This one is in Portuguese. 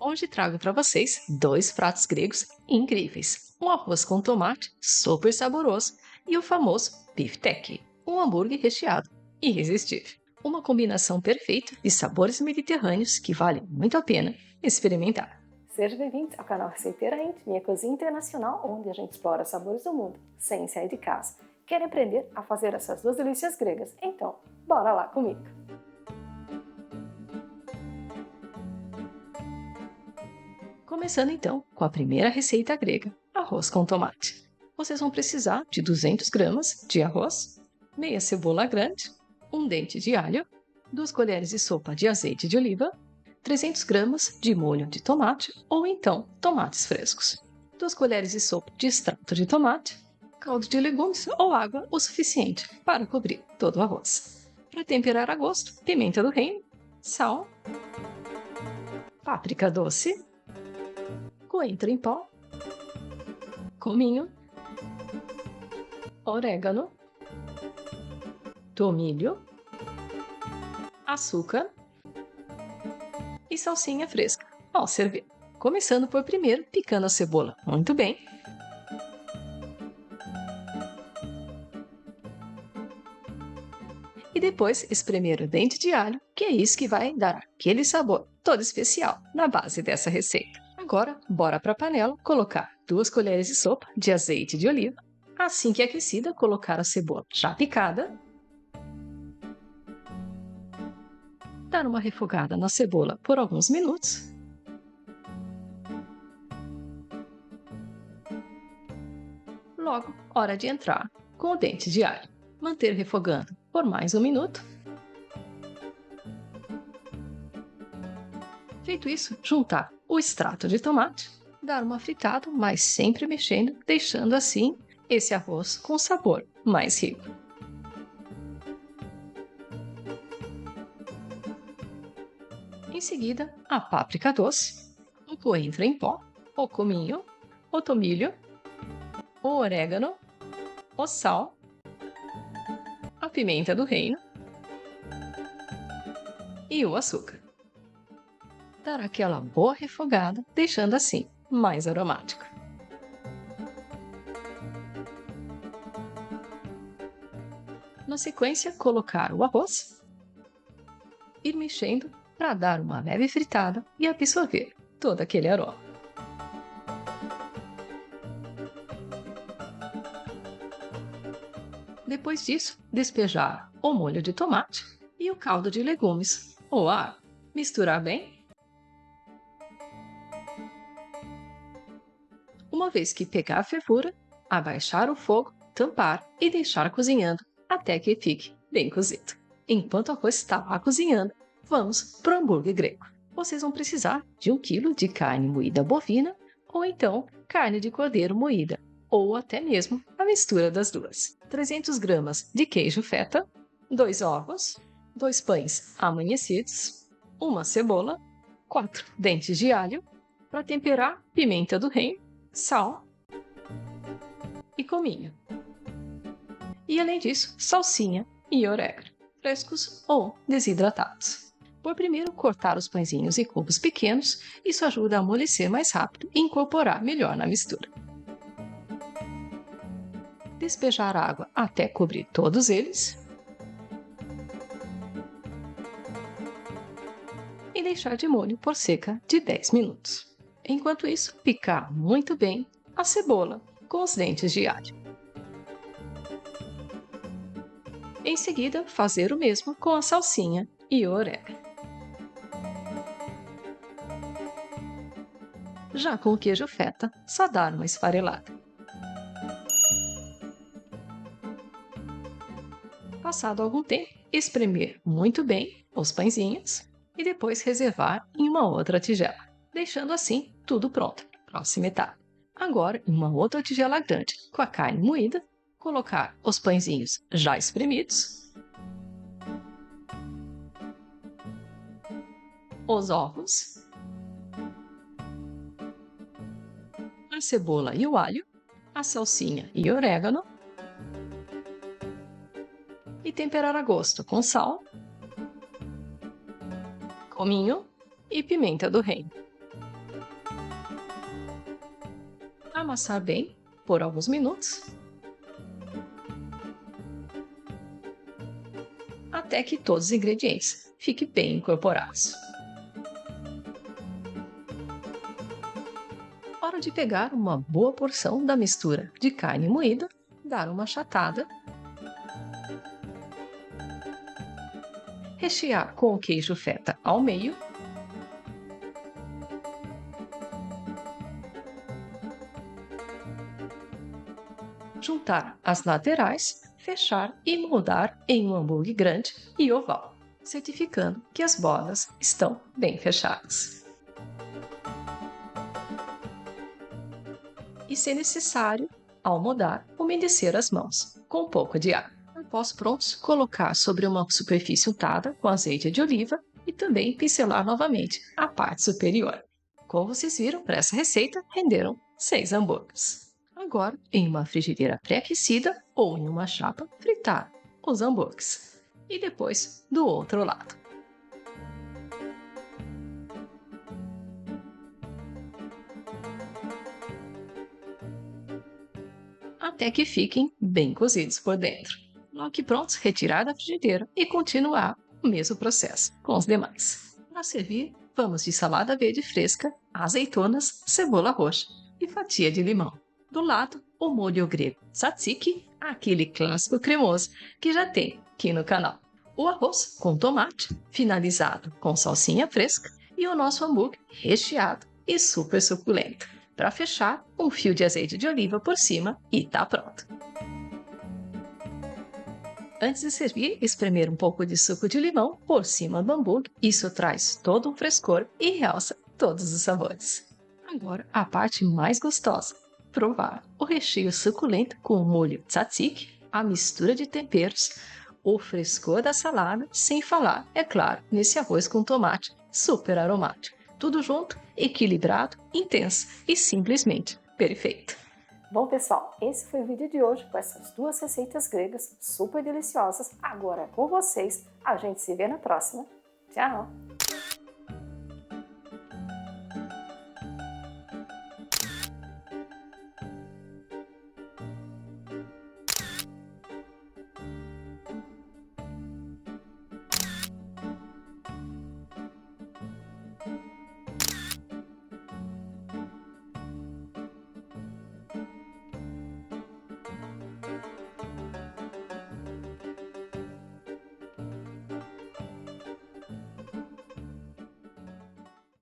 Hoje trago para vocês dois pratos gregos incríveis: um arroz com tomate super saboroso e o famoso beefsteak, um hambúrguer recheado irresistível. Uma combinação perfeita de sabores mediterrâneos que vale muito a pena experimentar. Sejam bem-vindos ao canal Receiteiramente, minha cozinha internacional, onde a gente explora sabores do mundo sem sair de casa. Quer aprender a fazer essas duas delícias gregas? Então, bora lá comigo! Começando então com a primeira receita grega, arroz com tomate. Vocês vão precisar de 200 gramas de arroz, meia cebola grande, um dente de alho, 2 colheres de sopa de azeite de oliva, 300 gramas de molho de tomate ou então tomates frescos, 2 colheres de sopa de extrato de tomate, caldo de legumes ou água o suficiente para cobrir todo o arroz. Para temperar a gosto, pimenta do reino, sal, páprica doce, coentro em pó, cominho, orégano, tomilho, açúcar e salsinha fresca ao servir. Começando por primeiro picando a cebola muito bem. E depois espremer o dente de alho, que é isso que vai dar aquele sabor todo especial na base dessa receita. Agora, bora para a panela colocar 2 colheres de sopa de azeite de oliva. Assim que aquecida, colocar a cebola já picada. Dar uma refogada na cebola por alguns minutos. Logo, hora de entrar com o dente de alho. Manter refogando por mais um minuto. Feito isso, juntar o extrato de tomate, dar uma fritada, mas sempre mexendo, deixando assim esse arroz com sabor mais rico. Em seguida, a páprica doce, o coentro em pó, o cominho, o tomilho, o orégano, o sal, a pimenta do reino e o açúcar. Dar aquela boa refogada, deixando assim mais aromático. Na sequência, colocar o arroz, ir mexendo para dar uma leve fritada e absorver todo aquele aroma. Depois disso, despejar o molho de tomate e o caldo de legumes ou a água. Misturar bem. Uma vez que pegar a fervura, abaixar o fogo, tampar e deixar cozinhando até que fique bem cozido. Enquanto o arroz está lá cozinhando, vamos para o hambúrguer grego. Vocês vão precisar de 1 kg de carne moída bovina ou então carne de cordeiro moída, ou até mesmo a mistura das duas. 300 gramas de queijo feta, 2 ovos, 2 pães amanhecidos, uma cebola, 4 dentes de alho, para temperar pimenta do reino, sal e cominho. E além disso, salsinha e orégano, frescos ou desidratados. Por primeiro, cortar os pãezinhos em cubos pequenos, isso ajuda a amolecer mais rápido e incorporar melhor na mistura. Despejar água até cobrir todos eles. E deixar de molho por cerca de 10 minutos. Enquanto isso, picar muito bem a cebola com os dentes de alho. Em seguida, fazer o mesmo com a salsinha e o orégano. Já com o queijo feta, só dar uma esfarelada. Passado algum tempo, espremer muito bem os pãezinhos e depois reservar em uma outra tigela, deixando assim tudo pronto. Próxima etapa. Agora, em uma outra tigela grande, com a carne moída, colocar os pãezinhos já espremidos, os ovos, a cebola e o alho, a salsinha e orégano, e temperar a gosto com sal, cominho e pimenta do reino. Amassar bem por alguns minutos, até que todos os ingredientes fiquem bem incorporados. Hora de pegar uma boa porção da mistura de carne moída, dar uma achatada, rechear com o queijo feta ao meio, juntar as laterais, fechar e moldar em um hambúrguer grande e oval, certificando que as bordas estão bem fechadas. E, se necessário, ao moldar, umedecer as mãos com um pouco de água. Após prontos, colocar sobre uma superfície untada com azeite de oliva e também pincelar novamente a parte superior. Como vocês viram, para essa receita, renderam 6 hambúrgueres. Agora, em uma frigideira pré-aquecida ou em uma chapa, fritar os hambúrgueres. E depois, do outro lado. Até que fiquem bem cozidos por dentro. Logo que prontos, retirar da frigideira e continuar o mesmo processo com os demais. Para servir, vamos de salada verde fresca, azeitonas, cebola roxa e fatia de limão. Do lado, o molho grego tzatziki, aquele clássico cremoso que já tem aqui no canal. O arroz com tomate, finalizado com salsinha fresca, e o nosso hambúrguer recheado e super suculento. Para fechar, um fio de azeite de oliva por cima e tá pronto. Antes de servir, espremer um pouco de suco de limão por cima do hambúrguer. Isso traz todo um frescor e realça todos os sabores. Agora, a parte mais gostosa. Provar o recheio suculento com o molho tzatziki, a mistura de temperos, o frescor da salada, sem falar, é claro, nesse arroz com tomate super aromático. Tudo junto, equilibrado, intenso e simplesmente perfeito. Bom, pessoal, esse foi o vídeo de hoje com essas 2 receitas gregas super deliciosas. Agora é com vocês. A gente se vê na próxima. Tchau!